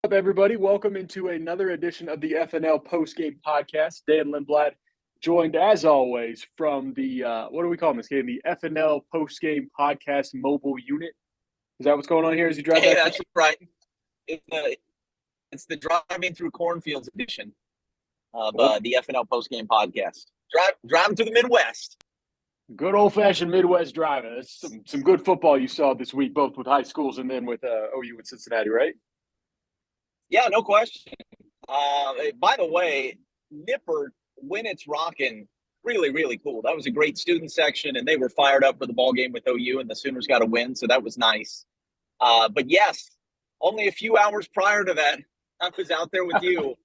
Up, everybody? Welcome into another edition of the FNL Post Game Podcast. Dan Lindblad, joined as always from the what do we call this game? The FNL Post Game Podcast mobile unit. Is that what's going on here as you drive Hey, back? that's right. It's the driving through cornfields edition of the FNL postgame podcast. Driving through the Midwest. Good old fashioned Midwest driving. That's some good football you saw this week, both with high schools and then with OU in Cincinnati, right? Yeah, no question. By the way, Nippert, when it's rocking, really, really cool. That was a great student section, and they were fired up for the ball game with OU, and the Sooners got a win, so that was nice. But yes, only a few hours prior to that, I was out there with you,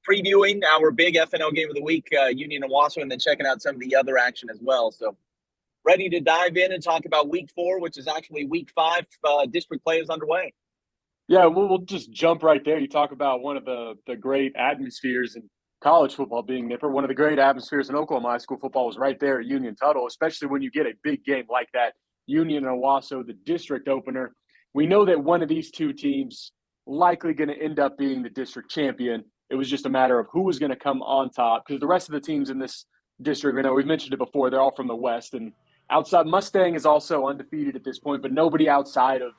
previewing our big FNL game of the week, Union and Wausau, and then checking out some of the other action as well. So ready to dive in and talk about week 4, which is actually week 5. District play is underway. Yeah, we'll just jump right there. You talk about one of the great atmospheres in college football being Nipper. One of the great atmospheres in Oklahoma high school football was right there at Union Tuttle, especially when you get a big game like that. Union and Owasso, the district opener. We know that one of these two teams likely going to end up being the district champion. It was just a matter of who was going to come on top because the rest of the teams in this district, we've mentioned it before, they're all from the West. And outside, Mustang is also undefeated at this point, but nobody outside of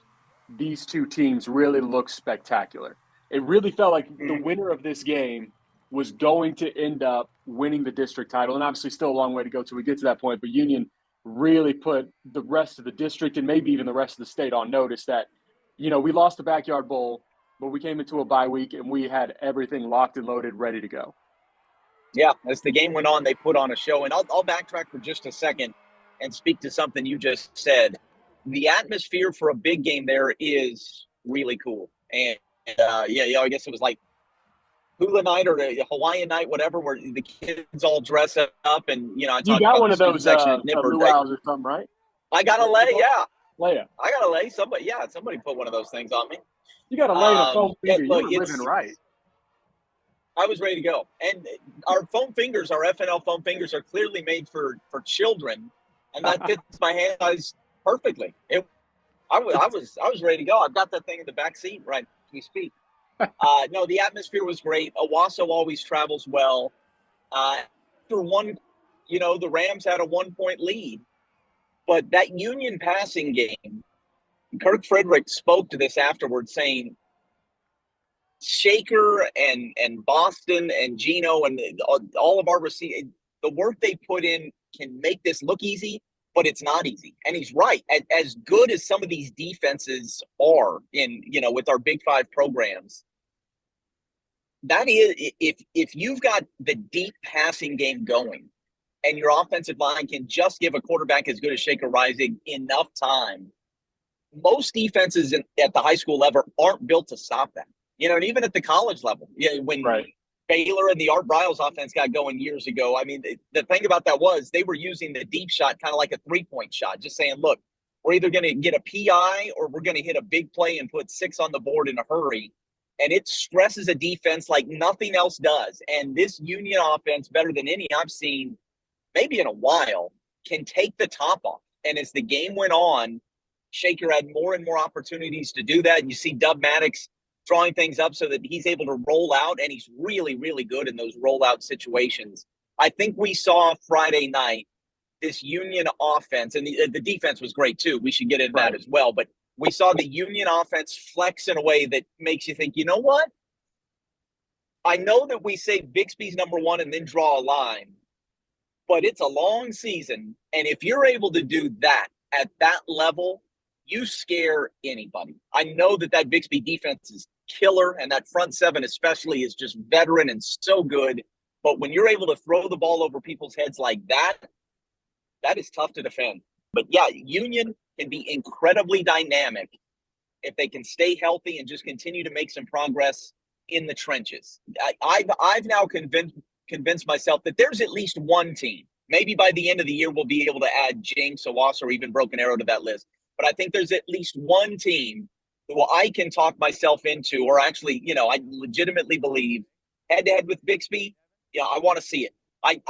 these two teams really look spectacular. It really felt like the winner of this game was going to end up winning the district title. And obviously, still a long way to go till we get to that point. But Union really put the rest of the district and maybe even the rest of the state on notice that, we lost the Backyard Bowl, but we came into a bye week and we had everything locked and loaded, ready to go. Yeah, as the game went on, they put on a show. And I'll backtrack for just a second and speak to something you just said. The atmosphere for a big game there is really cool. And I guess it was like hula night or the Hawaiian night, whatever, where the kids all dress up. And, I You talked got about one the of student those section at Nippert. luau's or something, right? I got to lay, yeah. Leia. I got to lay. Somebody put one of those things on me. You got to lay in a foam finger. You Look, were living right. I was ready to go. And our foam fingers, our FNL foam fingers, are clearly made for children, and that fits my hand size perfectly. I was ready to go. I've got that thing in the back seat right as we speak. No, the atmosphere was great. Owasso always travels well. After one, the Rams had a 1-point lead, but that Union passing game, Kirk Frederick spoke to this afterwards, saying Shaker and Boston and Gino and all of our receivers, the work they put in can make this look easy, but it's not easy. And he's right. As good as some of these defenses are in, with our Big 5 programs, that is, if you've got the deep passing game going and your offensive line can just give a quarterback as good as Shaker Rising enough time, most defenses at the high school level aren't built to stop that. And even at the college level, when Baylor and the Art Briles offense got going years ago, I mean, the thing about that was they were using the deep shot kind of like a 3-point shot, just saying, look, we're either going to get a PI or we're going to hit a big play and put 6 on the board in a hurry. And it stresses a defense like nothing else does. And this Union offense, better than any I've seen maybe in a while, can take the top off. And as the game went on, Shaker had more and more opportunities to do that. And you see Dub Maddox drawing things up so that he's able to roll out, and he's really, really good in those rollout situations. I think we saw Friday night this Union offense, and the defense was great too. We should get into that as well. But we saw the Union offense flex in a way that makes you think, you know what? I know that we say Bixby's number 1 and then draw a line, but it's a long season. And if you're able to do that at that level, you scare anybody. I know that Bixby defense is killer, and that front 7 especially is just veteran and so good. But when you're able to throw the ball over people's heads like that, that is tough to defend. But yeah, Union can be incredibly dynamic if they can stay healthy and just continue to make some progress in the trenches. I've now convinced myself that there's at least one team. Maybe by the end of the year, we'll be able to add James Owasso or even Broken Arrow to that list. But I think there's at least one team that I can talk myself into, or actually, I legitimately believe head-to-head with Bixby, I want to see it. I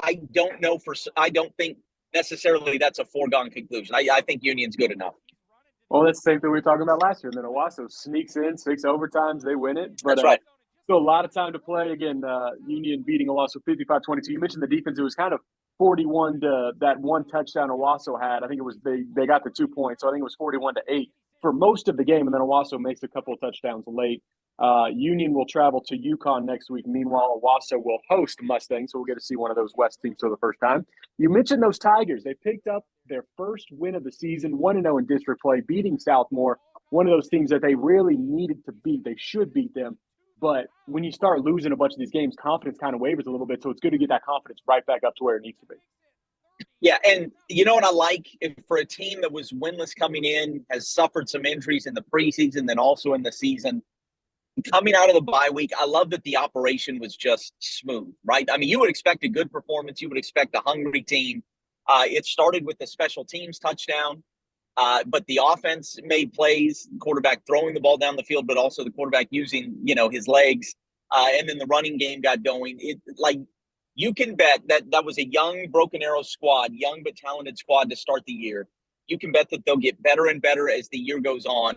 don't think necessarily that's a foregone conclusion. I think Union's good enough. Well, that's the same thing we were talking about last year. And then Owasso sneaks in, 6 overtimes, they win it. But That's right. still a lot of time to play. Again, Union beating Owasso 55-22. You mentioned the defense. It was kind of 41 to that one touchdown Owasso had. I think it was they got the 2 points. So I think it was 41-8 for most of the game. And then Owasso makes a couple of touchdowns late. Union will travel to Yukon next week. Meanwhile, Owasso will host Mustang. So we'll get to see one of those West teams for the first time. You mentioned those Tigers. They picked up their first win of the season, 1-0 in district play, beating Southmore, one of those teams that they really needed to beat. They should beat them. But when you start losing a bunch of these games, confidence kind of wavers a little bit. So it's good to get that confidence right back up to where it needs to be. Yeah, and you know what I like? If for a team that was winless coming in, has suffered some injuries in the preseason, then also in the season, coming out of the bye week, I love that the operation was just smooth, right? I mean, you would expect a good performance. You would expect a hungry team. It started with the special teams touchdown, but the offense made plays, quarterback throwing the ball down the field, but also the quarterback using, his legs. And then the running game got going. You can bet that that was a young Broken Arrow squad, young but talented squad to start the year. You can bet that they'll get better and better as the year goes on.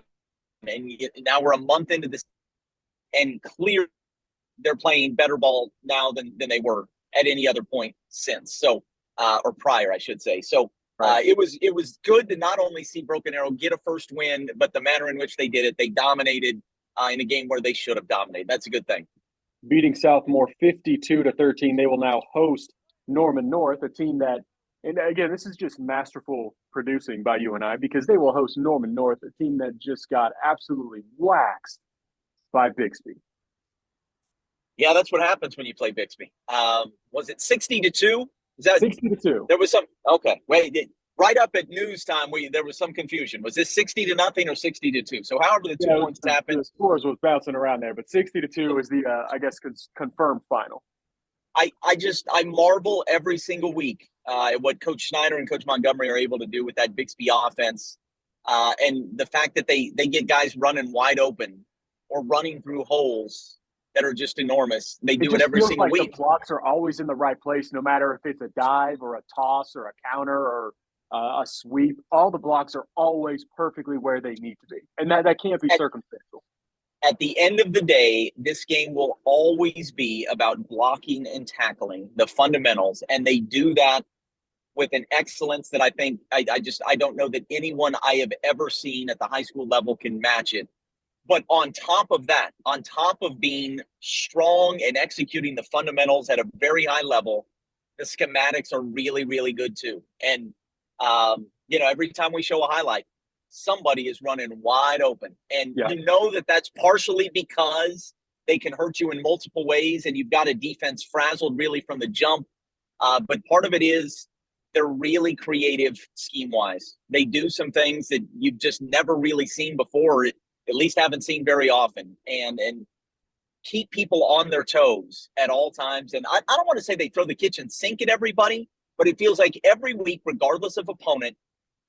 And now we're a month into this, and clear they're playing better ball now than they were at any other point since. So, or prior, I should say. So Right. it was good to not only see Broken Arrow get a first win, but the manner in which they did it. They dominated in a game where they should have dominated. That's a good thing. Beating Southmore 52-13. They will now host Norman North, a team that, and again, this is just masterful producing by you and I, because they will host Norman North, a team that just got absolutely waxed by Bixby. Yeah, that's what happens when you play Bixby. Was it 60-2? Is that 60-2? there was some? Okay, wait. Right up at news time, there was some confusion. Was this 60-0 or 60-2? So, however, the 2 points happened. The scores was bouncing around there, but 60-2 is the I guess confirmed final. I marvel every single week at what Coach Schneider and Coach Montgomery are able to do with that Bixby offense, and the fact that they get guys running wide open or running through holes that are just enormous. They do it just every feels single like week. the blocks are always in the right place, no matter if it's a dive or a toss or a counter or a sweep. All the blocks are always perfectly where they need to be, and that can't be circumstantial. At the end of the day, this game will always be about blocking and tackling, the fundamentals, and they do that with an excellence that I think I don't know that anyone I have ever seen at the high school level can match it. But on top of that, on top of being strong and executing the fundamentals at a very high level, the schematics are really, really good too. And every time we show a highlight, somebody is running wide open, and Yeah, that that's partially because they can hurt you in multiple ways, and you've got a defense frazzled really from the jump. But part of it is they're really creative scheme wise. They do some things that you've just never really seen before, at least haven't seen very often, and keep people on their toes at all times. And I don't want to say they throw the kitchen sink at everybody, but it feels like every week, regardless of opponent,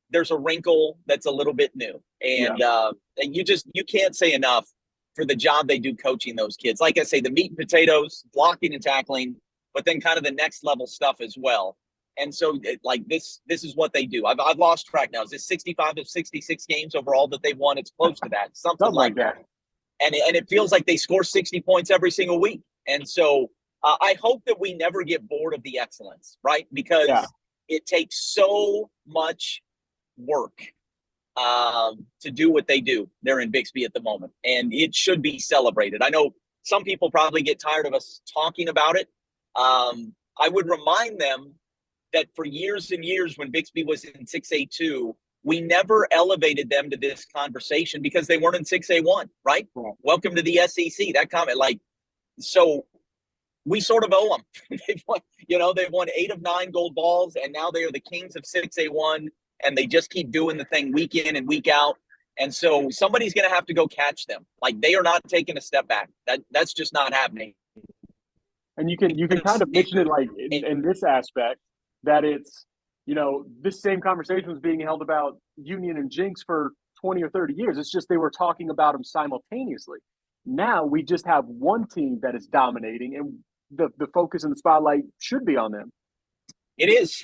there's a wrinkle that's a little bit new. yeah. And you can't say enough for the job they do coaching those kids. Like I say, the meat and potatoes, blocking and tackling, but then kind of the next level stuff as well. And so, this is what they do. I've lost track now. Is this 65 of 66 games overall that they've won? It's close to that, something like that. And it feels like they score 60 points every single week. And so I hope that we never get bored of the excellence, right? Because it takes so much work to do what they do there in Bixby at the moment. And it should be celebrated. I know some people probably get tired of us talking about it. I would remind them that for years and years, when Bixby was in 6A2, we never elevated them to this conversation because they weren't in 6A1, right? Welcome to the SEC. That comment, so we sort of owe them. They've won 8 of 9 gold balls, and now they are the kings of 6A1, and they just keep doing the thing week in and week out. And so somebody's going to have to go catch them. They are not taking a step back. That's just not happening. And you can kind of mention it in this aspect that it's, this same conversation was being held about Union and Jinx for 20 or 30 years. It's just they were talking about them simultaneously. Now we just have one team that is dominating, and the focus and the spotlight should be on them. It is.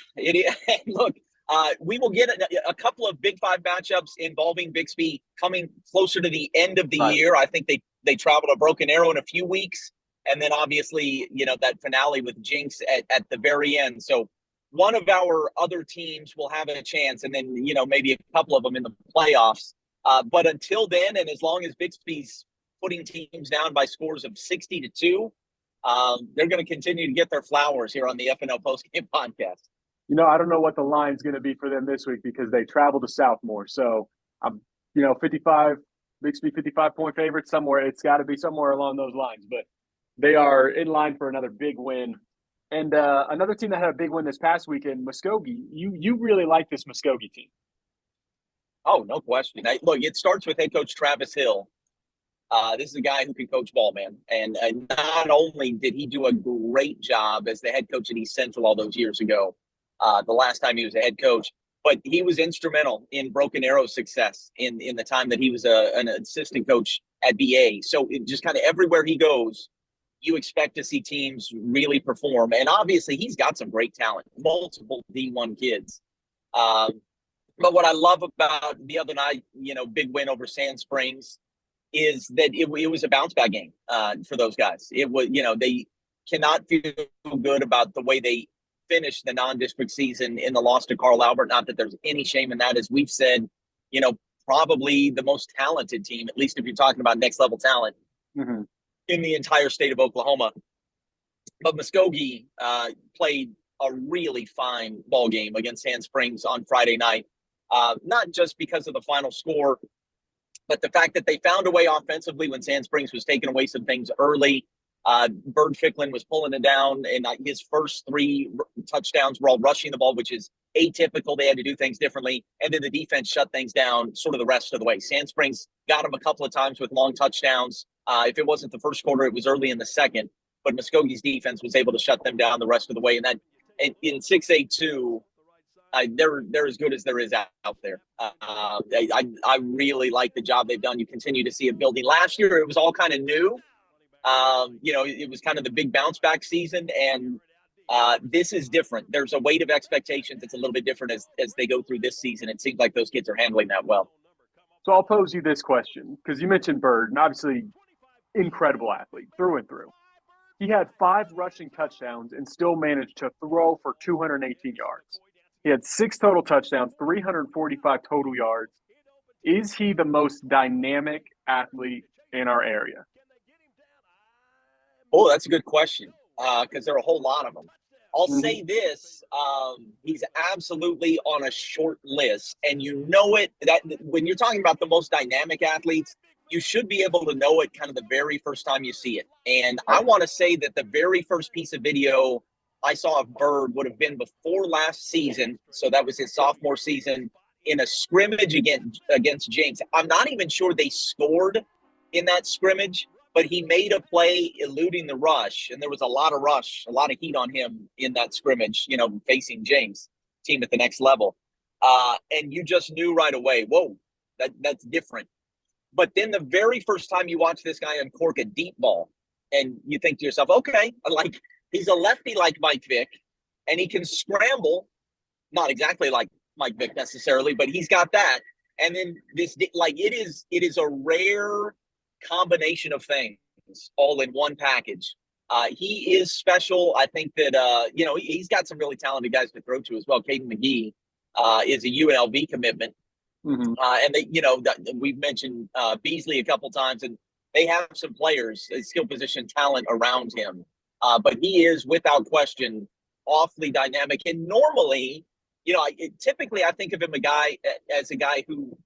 Look, We will get a couple of Big Five matchups involving Bixby coming closer to the end of the Right. year. I think they travel to Broken Arrow in a few weeks, and then obviously that finale with Jinx at the very end. So one of our other teams will have a chance, and then maybe a couple of them in the playoffs. But until then, and as long as Bixby's putting teams down by scores of 60-2, they're going to continue to get their flowers here on the FNL Post Game podcast. I don't know what the line's going to be for them this week because they travel to Southmore. So I'm, 55, Bixby 55-point favorite somewhere. It's got to be somewhere along those lines. But they are in line for another big win. And another team that had a big win this past weekend, Muskogee. You really like this Muskogee team. Oh, no question. Look, it starts with head coach Travis Hill. This is a guy who can coach ball, man. And not only did he do a great job as the head coach at East Central all those years ago, the last time he was a head coach, but he was instrumental in Broken Arrow's success in the time that he was an assistant coach at BA. So it just kind of everywhere he goes, you expect to see teams really perform. And obviously, he's got some great talent, multiple D1 kids. But what I love about the other night, big win over Sand Springs, is that it was a bounce back game for those guys. It was, they cannot feel good about the way they finished the non-district season in the loss to Carl Albert. Not that there's any shame in that, as we've said, probably the most talented team, at least if you're talking about next level talent in the entire state of Oklahoma. But Muskogee played a really fine ball game against Sand Springs on Friday night. Not just because of the final score, but the fact that they found a way offensively when Sand Springs was taking away some things early. Bird Ficklin was pulling it down, and his first 3 touchdowns were all rushing the ball, which is atypical. They had to do things differently. And then the defense shut things down sort of the rest of the way. Sand Springs got him a couple of times with long touchdowns. If it wasn't the first quarter, it was early in the second. But Muskogee's defense was able to shut them down the rest of the way. And that in 6A2, they're as good as there is out there. I really like the job they've done. You continue to see it building. Last year, it was all kind of new. It was kind of the big bounce back season, and this is different. There's a weight of expectations that's a little bit different as they go through this season. It seems like those kids are handling that well. So I'll pose you this question because you mentioned Bird, and obviously incredible athlete through and through. He had 5 rushing touchdowns and still managed to throw for 218 yards. He had 6 total touchdowns, 345 total yards. Is he the most dynamic athlete in our area? Oh, that's a good question because there are a whole lot of them. I'll say this, he's absolutely on a short list, and that when you're talking about the most dynamic athletes, you should be able to know it kind of the very first time you see it. And I want to say that the very first piece of video I saw of Bird would have been before last season, so that was his sophomore season, in a scrimmage against Jinx. I'm not even sure they scored in that scrimmage, but he made a play eluding the rush, and there was a lot of heat on him in that scrimmage, facing James, team at the next level. And you just knew right away, whoa, that's different. But then the very first time you watch this guy uncork a deep ball, and you think to yourself, okay, like he's a lefty like Mike Vick, and he can scramble, not exactly like Mike Vick necessarily, but he's got that. And then it is a rare combination of things all in one package. He is special. I think that he's got some really talented guys to throw to as well. Caden McGee is a UNLV commitment, and we've mentioned Beasley a couple times, and they have some players, skill position talent around him. But he is without question awfully dynamic, and normally, typically I think of him as a guy who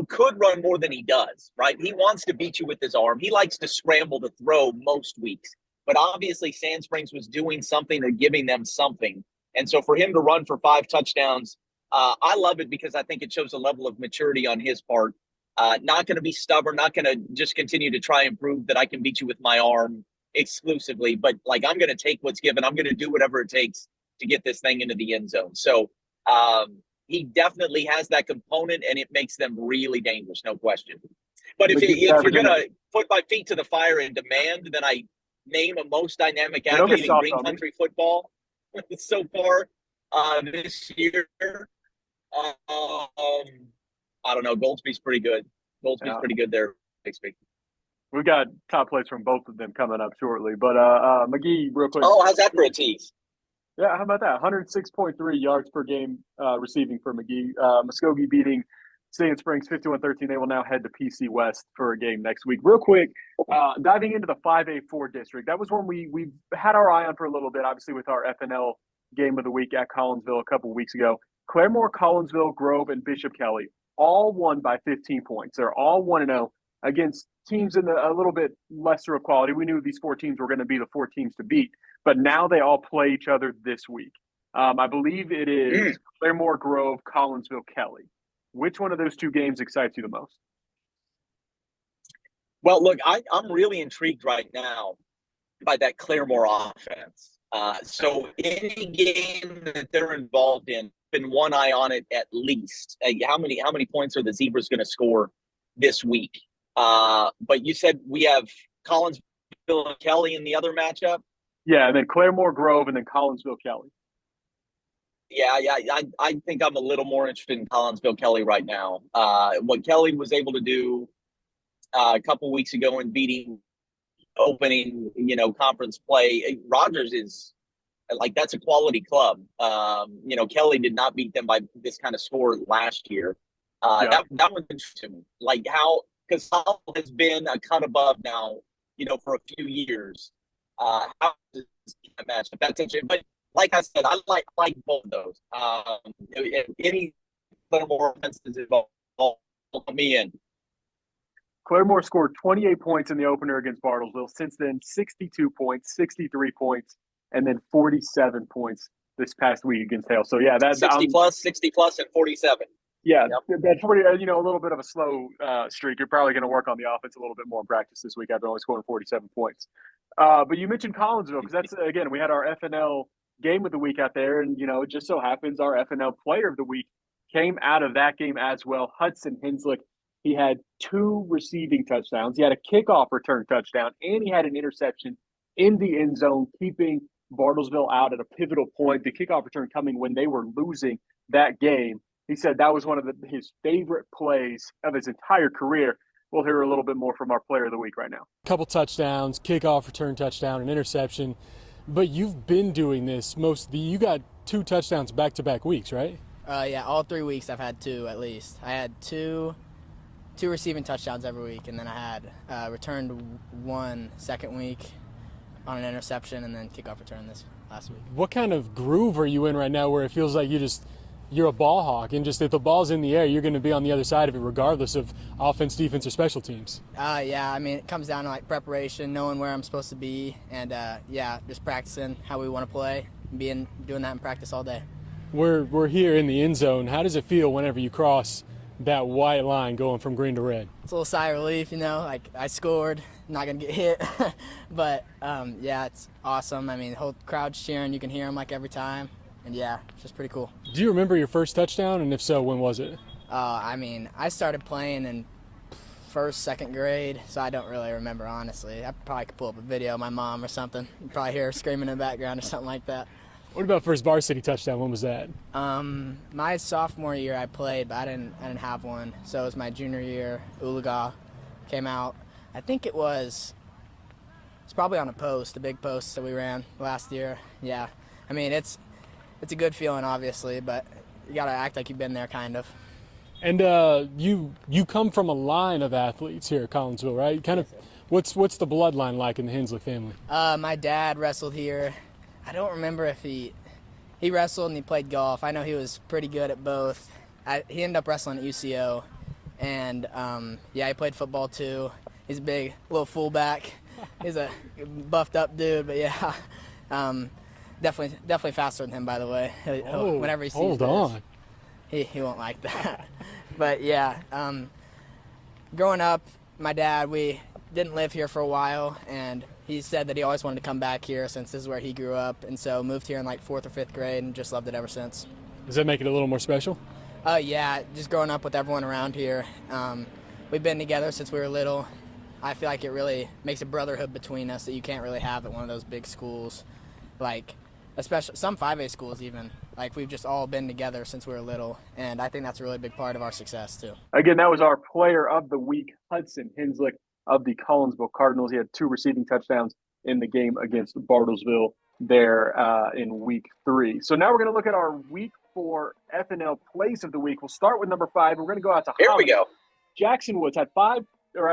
could run more than he does, right? He wants to beat you with his arm. He likes to scramble to throw most weeks. But obviously, Sand Springs was doing something or giving them something. And so for him to run for 5 touchdowns, I love it because I think it shows a level of maturity on his part. Not going to be stubborn, not going to just continue to try and prove that I can beat you with my arm exclusively. But, I'm going to take what's given. I'm going to do whatever it takes to get this thing into the end zone. So, he definitely has that component, and it makes them really dangerous, no question. But if you're going to put my feet to the fire and demand that I name a most dynamic athlete in green country football so far this year, I don't know. Goldsby's pretty good. Goldsby's Yeah. pretty good there. Bixby. We've got top plays from both of them coming up shortly. But McGee, real quick. Oh, how's that for a tease? Yeah, how about that? 106.3 yards per game receiving for McGee. Muskogee beating Sand Springs 51-13. They will now head to PC West for a game next week. Real quick, diving into the 5A4 district. That was one we had our eye on for a little bit, obviously, with our FNL game of the week at Collinsville a couple weeks ago. Claremore, Collinsville, Grove, and Bishop Kelly all won by 15 points. They're all 1-0 against teams in a little bit lesser of quality. We knew these four teams were going to be the four teams to beat, but now they all play each other this week. I believe it is Claremore, Grove, Collinsville, Kelly. Which one of those two games excites you the most? Well, look, I'm really intrigued right now by that Claremore offense. So any game that they're involved in, been one eye on it at least. How many points are the Zebras going to score this week? But you said we have Collinsville and Kelly in the other matchup. Yeah, and then Claremore, Grove, and then Collinsville, Kelly. Yeah. I think I'm a little more interested in Collinsville Kelly right now. What Kelly was able to do a couple weeks ago in beating opening, conference play. Rogers is like, that's a quality club. Kelly did not beat them by this kind of score last year. Yeah. That was interesting. Like how, because Howell has been a cut above now, for a few years. How does that match? That's interesting. But like I said, I like both of those. Any little more offenses involved, me in. Claremore scored 28 points in the opener against Bartlesville. Since then, 62 points, 63 points, and then 47 points this past week against Hale. So, yeah, 60 plus, and 47. Yeah, yep. That's pretty, a little bit of a slow streak. You're probably going to work on the offense a little bit more in practice this week after only scoring 47 points. But you mentioned Collinsville because that's, again, we had our FNL game of the week out there. And, it just so happens our FNL player of the week came out of that game as well. Hudson Henslick. He had 2 receiving touchdowns. He had a kickoff return touchdown, and he had an interception in the end zone, keeping Bartlesville out at a pivotal point. The kickoff return coming when they were losing that game. He said that was one of his favorite plays of his entire career. We'll hear a little bit more from our player of the week right now. Couple touchdowns, kickoff return touchdown, an interception. But you've been doing this you got 2 touchdowns back-to-back weeks, right? Yeah, all 3 weeks I've had 2 at least. I had two receiving touchdowns every week, and then I had returned 1 second week on an interception, and then kickoff return this last week. What kind of groove are you in right now where it feels like you're a ball hawk, and just if the ball's in the air, you're going to be on the other side of it regardless of offense, defense, or special teams? Yeah, I mean, it comes down to like preparation, knowing where I'm supposed to be, and just practicing how we want to play, doing that in practice all day. We're here in the end zone. How does it feel whenever you cross that white line going from green to red? It's a little sigh of relief, like I scored, not gonna get hit. But it's awesome. I mean, the whole crowd's cheering, you can hear them like every time, and yeah, it's just pretty cool. Do you remember your first touchdown, and if so, when was it? I mean, I started playing in first, second grade, so I don't really remember, honestly. I probably could pull up a video of my mom or something. You probably hear her screaming in the background or something like that. What about first varsity touchdown? When was that? My sophomore year I played, but I didn't have one. So it was my junior year. Oolaga came out. I think it's probably on a post, the big post that we ran last year. Yeah, I mean it's a good feeling, obviously, but you gotta act like you've been there, kind of. And you come from a line of athletes here at Collinsville, right? Kind of, what's the bloodline like in the Henslick family? My dad wrestled here. I don't remember if he wrestled and he played golf. I know he was pretty good at both. He ended up wrestling at UCO, and he played football too. He's a big little fullback. He's a buffed up dude, but yeah, definitely faster than him, by the way. Whenever he sees hold on, he won't like that. But yeah, growing up, my dad, we didn't live here for a while, and he said that he always wanted to come back here since this is where he grew up, and so moved here in like 4th or 5th grade and just loved it ever since. Does that make it a little more special? Yeah, just growing up with everyone around here. We've been together since we were little. I feel like it really makes a brotherhood between us that you can't really have at one of those big schools, like especially some 5A schools even. Like, we've just all been together since we were little, and I think that's a really big part of our success too. Again, that was our player of the week, Hudson Henslick of the Collinsville Cardinals. He had 2 receiving touchdowns in the game against Bartlesville there in week 3. So now we're going to look at our week 4 FNL Place of the Week. We'll start with number 5. We're going to go out to Here we go. Jackson Woods had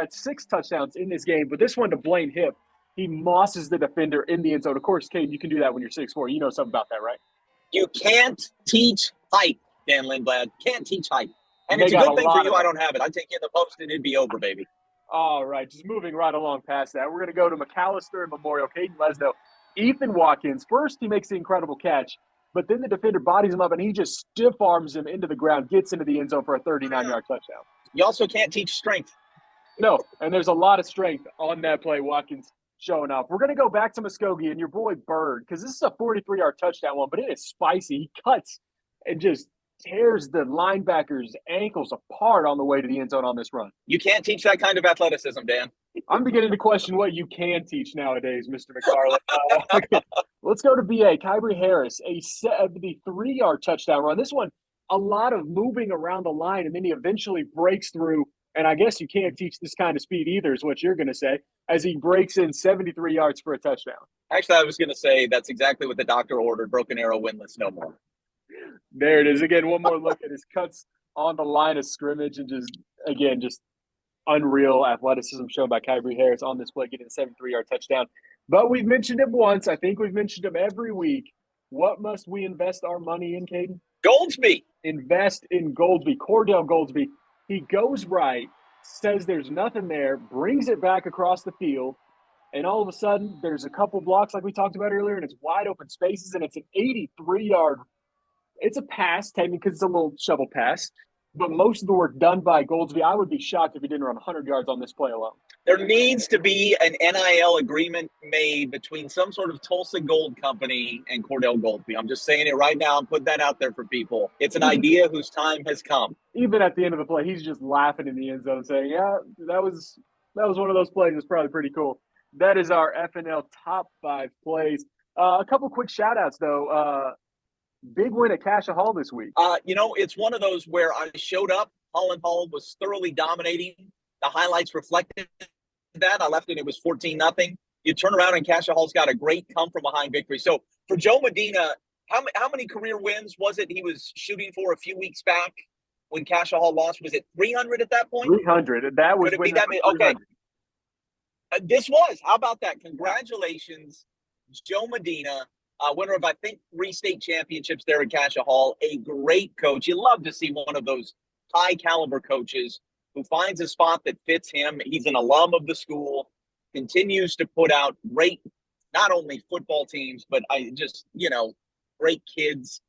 6 touchdowns in this game, but this one to Blaine Hipp, he mosses the defender in the end zone. Of course, Kate, you can do that when you're 6'4". You know something about that, right? You can't teach height, Dan Lindblad. Can't teach height. And They it's a got good a thing for lot you of I don't have it. I'd take you in the post and it'd be over, baby. All right, just moving right along past that. We're going to go to McAllister and Memorial. Caden Lesno. Ethan Watkins, first he makes the incredible catch, but then the defender bodies him up and he just stiff arms him into the ground, gets into the end zone for a 39-yard touchdown. You also can't teach strength. No, and there's a lot of strength on that play, Watkins showing up. We're going to go back to Muskogee and your boy Bird, because this is a 43-yard touchdown one, but it is spicy. He cuts and just tears the linebacker's ankles apart on the way to the end zone on this run. You can't teach that kind of athleticism, Dan. I'm beginning to question what you can teach nowadays, Mr. McFarland. Let's go to BA. Kyrie Harris, a 73-yard touchdown run. This one, a lot of moving around the line, and then he eventually breaks through. And I guess you can't teach this kind of speed either, is what you're going to say, as he breaks in 73 yards for a touchdown. Actually, I was going to say that's exactly what the doctor ordered. Broken arrow, winless, no more. There it is. Again, one more look at his cuts on the line of scrimmage, and just unreal athleticism shown by Kyrie Harris on this play, getting a 73-yard touchdown. But we've mentioned him once. I think we've mentioned him every week. What must we invest our money in, Caden? Goldsby. Invest in Goldsby, Cordell Goldsby. He goes right, says there's nothing there, brings it back across the field, and all of a sudden there's a couple blocks like we talked about earlier, and it's wide open spaces, and it's an 83-yard. It's a pass, technically, because it's a little shovel pass, but most of the work done by Goldsby. I would be shocked if he didn't run 100 yards on this play alone. There needs to be an NIL agreement made between some sort of Tulsa Gold company and Cordell Goldsby. I'm just saying it right now and put that out there for people. It's an idea whose time has come. Even at the end of the play, he's just laughing in the end zone saying, yeah, that was one of those plays. It's probably pretty cool. That is our FNL top 5 plays. A couple quick shout-outs, though. Big win at Cassia Hall this week. It's one of those where I showed up. Holland Hall was thoroughly dominating. The highlights reflected that. I left it was 14-0. You turn around and Cassia Hall's got a great come-from-behind victory. So for Joe Medina, how many career wins was it he was shooting for a few weeks back when Cassia Hall lost? Was it 300 at that point? 300. That was Could it be that many? Okay. This was. How about that? Congratulations, Joe Medina. Winner of, I think, 3 state championships there at Cassia Hall. A great coach. You love to see one of those high-caliber coaches who finds a spot that fits him. He's an alum of the school, continues to put out great, not only football teams, but great kids.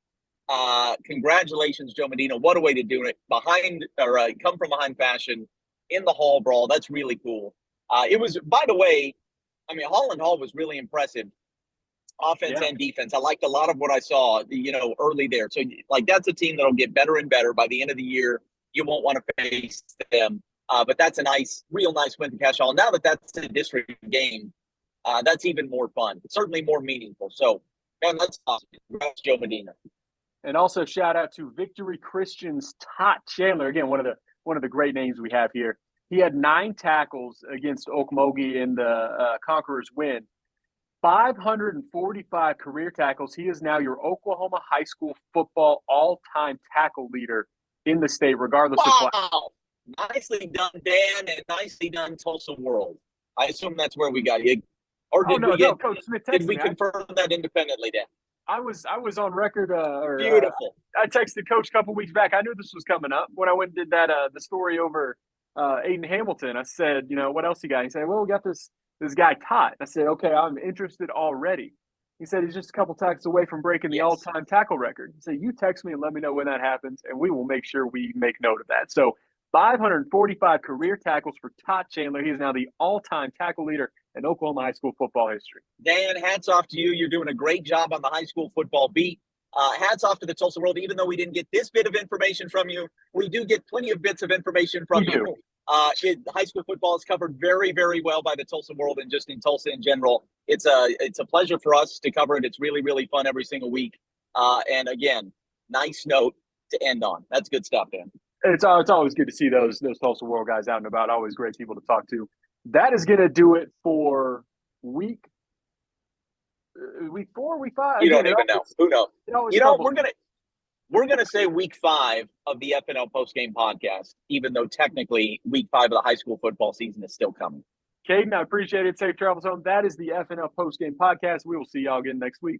Congratulations, Joe Medina. What a way to do it. Come from behind fashion in the Hall Brawl. That's really cool. It was, by the way, Holland Hall was really impressive. Offense and defense. I liked a lot of what I saw, early there. So, that's a team that'll get better and better. By the end of the year, you won't want to face them. But that's a real nice win to Cassia Hall. Now that that's a district game, that's even more fun. It's certainly more meaningful. So, man, that's awesome. Congrats, Joe Medina. And also shout out to Victory Christian's Todd Chandler. Again, one of the great names we have here. He had 9 tackles against Okmulgee in the Conquerors win. 545 career tackles. He is now your Oklahoma high school football all-time tackle leader in the state, regardless of class. Nicely done, Dan, and nicely done, Tulsa World. I assume that's where we got you. Or Coach Smith did we confirm that independently, Dan? I was on record. Beautiful. I texted Coach a couple weeks back. I knew this was coming up when I went and did that the story over Aiden Hamilton. I said, what else you got? He said, well, we got this guy Todd. I said, okay, I'm interested already. He said he's just a couple tackles away from breaking the all-time tackle record. He said, you text me and let me know when that happens, and we will make sure we make note of that. So 545 career tackles for Todd Chandler. He is now the all-time tackle leader in Oklahoma high school football history. Dan, hats off to you. You're doing a great job on the high school football beat. Hats off to the Tulsa World. Even though we didn't get this bit of information from you, we do get plenty of bits of information from you. High school football is covered very, very well by the Tulsa World and just in Tulsa in general. It's a pleasure for us to cover it. It's really, really fun every single week. And again, nice note to end on. That's good stuff, Dan. It's always good to see those Tulsa World guys out and about. Always great people to talk to. That is going to do it for week 4, week 5. You Again, don't even know. Who knows? It always You know, stumbles. we're gonna say week 5 of the FNL Post Game podcast, even though technically week 5 of the high school football season is still coming. Caden, I appreciate it. Safe travels home. That is the FNL Post Game podcast. We will see y'all again next week.